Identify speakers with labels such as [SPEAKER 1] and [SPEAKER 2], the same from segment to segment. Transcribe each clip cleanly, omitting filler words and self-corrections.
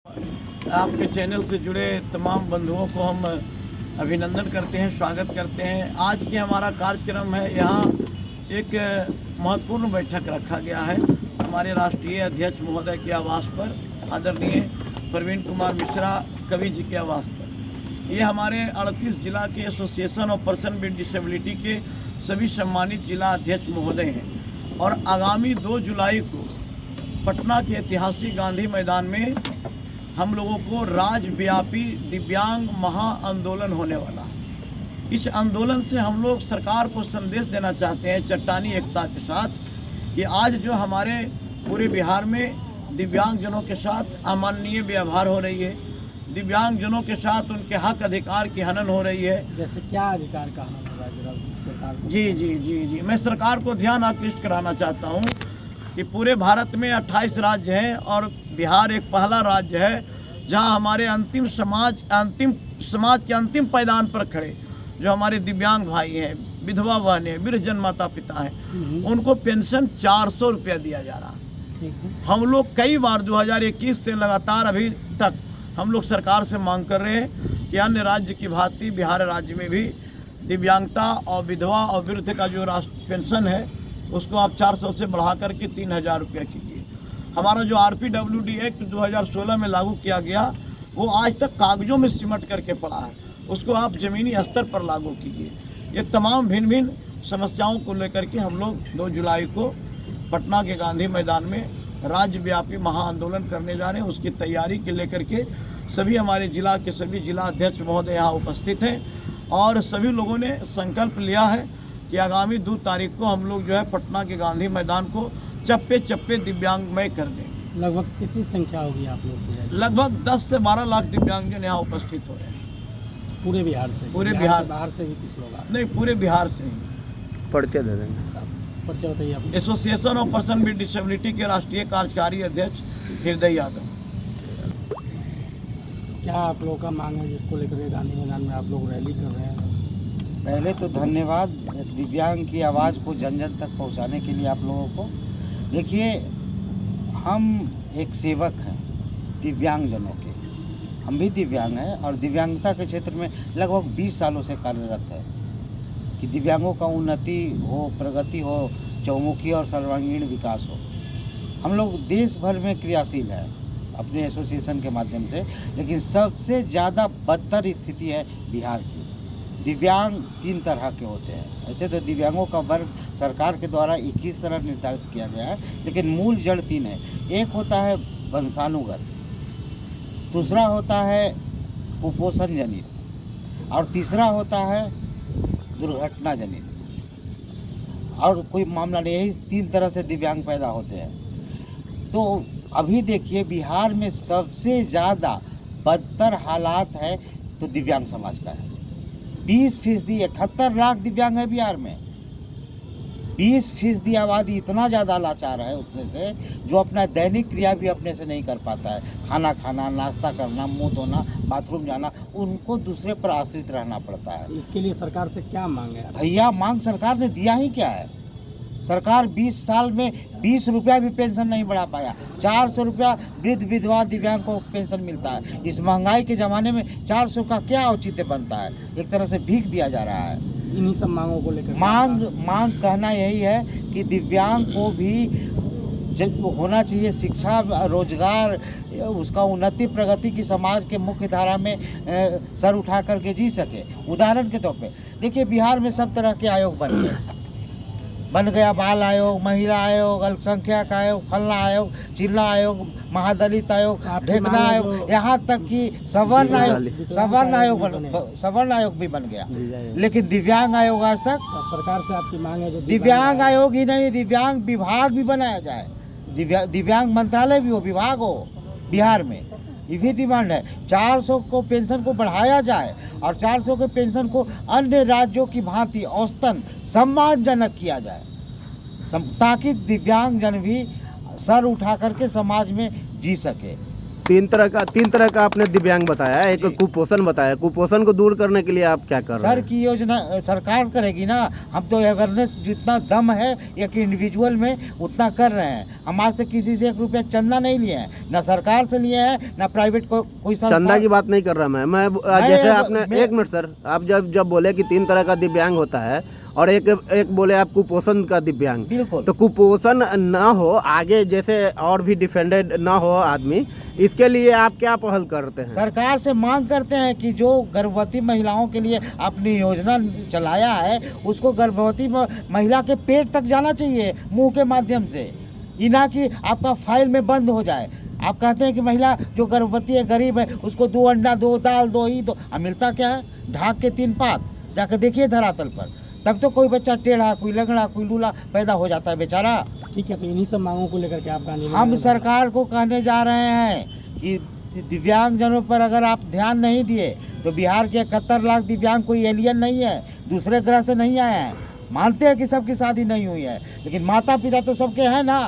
[SPEAKER 1] आपके चैनल से जुड़े तमाम बंधुओं को हम अभिनंदन करते हैं, स्वागत करते हैं। आज के हमारा कार्यक्रम है, यहाँ एक महत्वपूर्ण बैठक रखा गया है हमारे राष्ट्रीय अध्यक्ष महोदय के आवास पर, आदरणीय प्रवीण कुमार मिश्रा कवि जी के आवास पर। ये हमारे 38 जिला के association of person with disability के सभी सम्मानित जिला अध्यक्ष महोदय हैं और आगामी 2 जुलाई को पटना के ऐतिहासिक गांधी मैदान में हम लोगों को राज्यव्यापी दिव्यांग महाआंदोलन होने वाला है। इस आंदोलन से हम लोग सरकार को संदेश देना चाहते हैं चट्टानी एकता के साथ कि आज जो हमारे पूरे बिहार में दिव्यांगजनों के साथ अमानवीय व्यवहार हो रही है, दिव्यांगजनों के साथ उनके हक अधिकार की हनन हो रही है।
[SPEAKER 2] जैसे क्या अधिकार का हनन हो रहा है जरा सरकार को?
[SPEAKER 1] जी, मैं सरकार को ध्यान आकृष्ट कराना चाहता हूँ कि पूरे भारत में 28 राज्य हैं और बिहार एक पहला राज्य है जहां हमारे अंतिम समाज के अंतिम पायदान पर खड़े जो हमारे दिव्यांग भाई हैं, विधवा बहनें, वृद्धजन माता पिता हैं, उनको पेंशन 400 रुपया दिया जा रहा है। हम लोग कई बार 2021 से लगातार अभी तक हम लोग सरकार से मांग कर रहे हैं कि अन्य राज्य की भांति बिहार राज्य में भी दिव्यांगता और विधवा और वृद्ध का जो राष्ट्रीय पेंशन है उसको आप 400 से बढ़ा करके 3000 रुपया कीजिए। हमारा जो RPWD एक्ट 2016 में लागू किया गया वो आज तक कागजों में सिमट करके पड़ा है, उसको आप ज़मीनी स्तर पर लागू कीजिए। ये तमाम भिन्न भिन्न समस्याओं को लेकर के हम लोग 2 जुलाई को पटना के गांधी मैदान में राज्यव्यापी महाआंदोलन करने जा रहे हैं। उसकी तैयारी के लेकर के सभी हमारे जिला के सभी जिला अध्यक्ष महोदय यहाँ उपस्थित हैं और सभी लोगों ने संकल्प लिया है कि आगामी 2 तारीख को हम लोग जो है पटना के गांधी मैदान को चप्पे चप्पे दिव्यांगमय कर दें।
[SPEAKER 2] लगभग कितनी संख्या होगी आप लोग की?
[SPEAKER 1] लगभग 10 से 12 लाख दिव्यांगजन यहाँ उपस्थित हो रहे हैं।
[SPEAKER 2] पूरे बिहार से?
[SPEAKER 1] पूरे बिहार,
[SPEAKER 2] बाहर से भी कुछ लोग?
[SPEAKER 1] नहीं, पूरे बिहार से ही।
[SPEAKER 2] परिचय दे देंगे, परिचय बताइए आप।
[SPEAKER 1] Association of person with disability के राष्ट्रीय कार्यकारी अध्यक्ष हृदय यादव।
[SPEAKER 2] क्या आप लोगों का मांग है जिसको लेकर गांधी मैदान में आप लोग रैली कर रहे हैं?
[SPEAKER 3] पहले तो धन्यवाद दिव्यांग की आवाज़ को जन जन तक पहुंचाने के लिए आप लोगों को। देखिए, हम एक सेवक हैं दिव्यांगजनों के, हम भी दिव्यांग हैं और दिव्यांगता के क्षेत्र में लगभग 20 सालों से कार्यरत है कि दिव्यांगों का उन्नति हो, प्रगति हो, चौमुखी और सर्वांगीण विकास हो। हम लोग देश भर में क्रियाशील हैं अपने एसोसिएशन के माध्यम से, लेकिन सबसे ज़्यादा बदतर स्थिति है बिहार की। दिव्यांग 3 तरह के होते हैं। ऐसे तो दिव्यांगों का वर्ग सरकार के द्वारा 21 तरह निर्धारित किया गया है, लेकिन मूल जड़ 3 है। एक होता है वंशानुगत, दूसरा होता है कुपोषण जनित और तीसरा होता है दुर्घटना जनित। और कोई मामला नहीं, यही 3 तरह से दिव्यांग पैदा होते हैं। तो अभी देखिए, बिहार में सबसे ज़्यादा बदतर हालात है तो दिव्यांग समाज का है। 20% 71 लाख दिव्यांग है बिहार में। 20% आबादी इतना ज़्यादा लाचार है उसमें से, जो अपना दैनिक क्रिया भी अपने से नहीं कर पाता है। खाना खाना, नाश्ता करना, मुंह धोना, बाथरूम जाना, उनको दूसरे पर आश्रित रहना पड़ता है।
[SPEAKER 2] इसके लिए सरकार से क्या मांग है
[SPEAKER 3] भैया? मांग सरकार ने दिया ही क्या है? सरकार 20 साल में 20 रुपया भी पेंशन नहीं बढ़ा पाया। 400 रुपया वृद्ध विधवा दिव्यांग को पेंशन मिलता है। इस महंगाई के ज़माने में 400 का क्या औचित्य बनता है? एक तरह से भीख दिया जा रहा है।
[SPEAKER 2] इन्हीं सब मांगों को लेकर
[SPEAKER 3] मांग कहना यही है कि दिव्यांग को भी जब होना चाहिए शिक्षा, रोजगार, उसका उन्नति प्रगति की समाज के मुख्य धारा में सर उठा करके जी सके। उदाहरण के तौर पे देखिए, बिहार में सब तरह के आयोग बन गया बाल आयोग, महिला आयोग, अल्पसंख्यक आयोग, फलना आयोग, जिला आयोग, महादलित आयोग, ढेकना आयोग, यहाँ तक कि सवर्ण आयोग भी बन गया। लेकिन दिव्यांग आयोग आज तक
[SPEAKER 2] सरकार से आपकी मांग है जो
[SPEAKER 3] दिव्यांग आयोग ही नहीं, दिव्यांग विभाग भी बनाया जाए, दिव्यांग मंत्रालय भी हो, विभाग हो बिहार में। ये भी डिमांड है। 400 को पेंशन को बढ़ाया जाए और 400 के पेंशन को अन्य राज्यों की भांति औसतन सम्मानजनक किया जाए, ताकि दिव्यांग जन भी सर उठा करके समाज में जी सके।
[SPEAKER 4] तीन तरह का आपने दिव्यांग बताया, एक
[SPEAKER 3] जी।
[SPEAKER 4] कुपोषण बताया। कुपोषण को दूर करने के लिए आप क्या कर रहे
[SPEAKER 3] सर
[SPEAKER 4] हैं?
[SPEAKER 3] की योजना सरकार करेगी ना, हम तो अवेयरनेस जितना दम है एक इंडिविजुअल में उतना कर रहे हैं। हम आज तक किसी से 1 रुपया चंदा नहीं लिए हैं, ना सरकार से लिए हैं, ना प्राइवेट कोई संस्था।
[SPEAKER 4] चंदा की बात नहीं कर रहा मैं जैसे आपने एक मिनट सर, आप जब बोले कि 3 तरह का दिव्यांग होता है और एक बोले आप कुपोषण का दिव्यांग,
[SPEAKER 3] बिल्कुल।
[SPEAKER 4] तो कुपोषण ना हो आगे, जैसे और भी डिफेंडेड ना हो आदमी, इसके लिए आप क्या पहल करते हैं?
[SPEAKER 3] सरकार से मांग करते हैं कि जो गर्भवती महिलाओं के लिए अपनी योजना चलाया है उसको गर्भवती महिला के पेट तक जाना चाहिए मुंह के माध्यम से, ये ना कि आपका फाइल में बंद हो जाए। आप कहते हैं कि महिला जो गर्भवती है, गरीब है, उसको 2 अंडा 2 दाल 2 ही दो, अब मिलता क्या है? ढाक के 3 पात, जाकर देखिए धरातल पर, तब तो कोई बच्चा टेढ़ा, कोई लगड़ा, कोई लूला पैदा हो जाता है बेचारा।
[SPEAKER 2] ठीक है, तो इन्हीं सब मांगों को लेकर के आप गांधी
[SPEAKER 3] हम
[SPEAKER 2] मैदान में
[SPEAKER 3] सरकार को कहने जा रहे हैं कि दिव्यांगजनों पर अगर आप ध्यान नहीं दिए तो बिहार के 71 लाख दिव्यांग कोई एलियन नहीं है, दूसरे ग्रह से नहीं आए हैं। मानते हैं कि सबकी शादी नहीं हुई है, लेकिन माता पिता तो सबके हैं ना।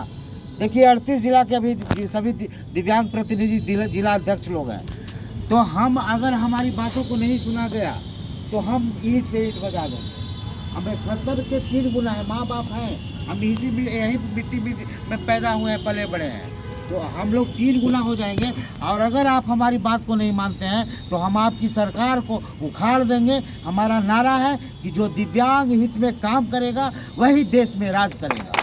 [SPEAKER 3] देखिए 38 जिला के अभी सभी दिव्यांग प्रतिनिधि जिला अध्यक्ष लोग हैं। तो हम अगर हमारी बातों को नहीं सुना गया तो हम ईंट से ईंट बजा देंगे। हमें खतर के 3 गुना है, माँ बाप हैं, हम यही मिट्टी में पैदा हुए हैं, पले बड़े हैं, तो हम लोग 3 गुना हो जाएंगे। और अगर आप हमारी बात को नहीं मानते हैं तो हम आपकी सरकार को उखाड़ देंगे। हमारा नारा है कि जो दिव्यांग हित में काम करेगा वही देश में राज करेगा।